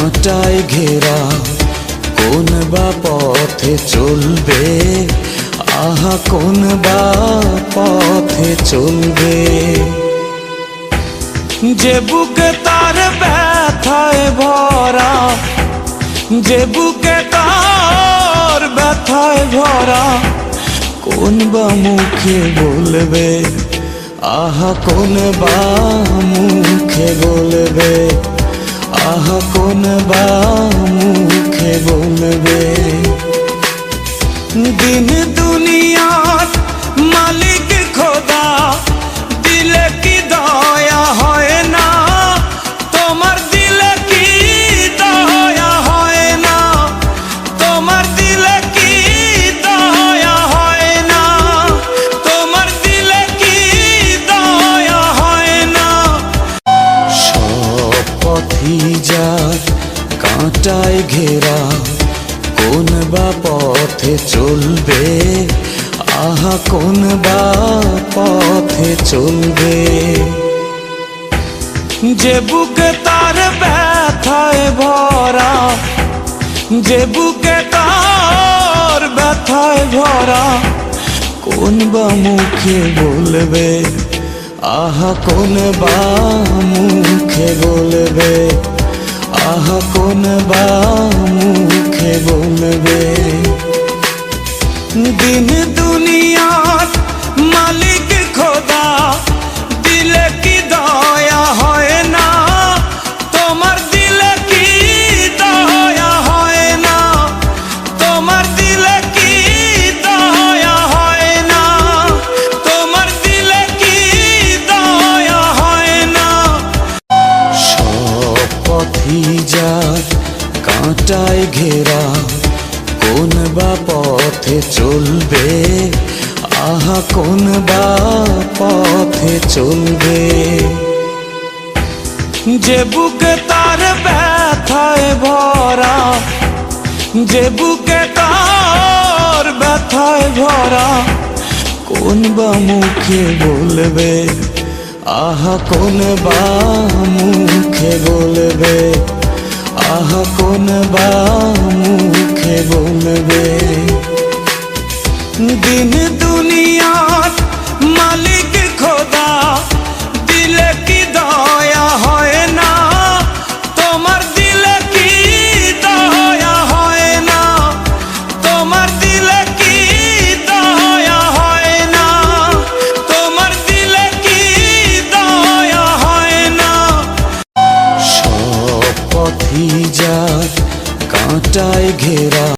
কাঁটায় ঘেরা কোন বা পথে চলবে, আহা কোন বা পথে চলবে। যে বুকে তার ব্যথায় ভরা, যে বুকে তার ব্যথায় ভরা, কোন বা মুখে বলবে, আহা কোন বা মুখে বলবে, আহা কোন বা মুখে বলবে। দিন দুনিয়ার মালিক খোদা, দিলে কি দয়া হয় না? তোমার দিলে কি দয়া হয় না? তোমার দিলে কি দয়া হয় না? তোমার দিলে কি দয়া হয় না? সব পথই যার কাঁটায় ঘেরা, কোন বা পথে চলবে, আহা কোন বা পথে চলবে। যে বুকে তার ব্যথায় ভরা, যে বুকে তার ব্যথায় ভরা, কোন বা মুখে বলবে, আহা কোন বা মুখে বলবে, আহা কোন বা মুখে বলবে। দিন দুনিয়ার মালিক খোদা, দিলে কি দয়া হয় না? তোমার দিলে কি দয়া হয় না? তোমার দিলে কি দয়া হয় না? তোমার দিলে কি দয়া হয় না? সব পথই যার কাঁটায় ঘেরা, কোন বা পথে চলবে, আহা কোন বা পথে চলবে। যে বুকে তার ব্যথায় ভরা, যে বুকে তার ব্যথায় ভরা, কোন বা মুখে বলবে, আহা কোন বা মুখে বলবে, আহা কোন বা মুখে বলবে। দিন দুনিয়ার মালিক খোদা, দিলে কি দয়া হয় না? তোমার দিলে কি দয়া হয় না? তোমার দিলে কি দয়া হয় না? তোমার দিলে কি দয়া হয় না? সব পথই যার কাঁটায় ঘেরা।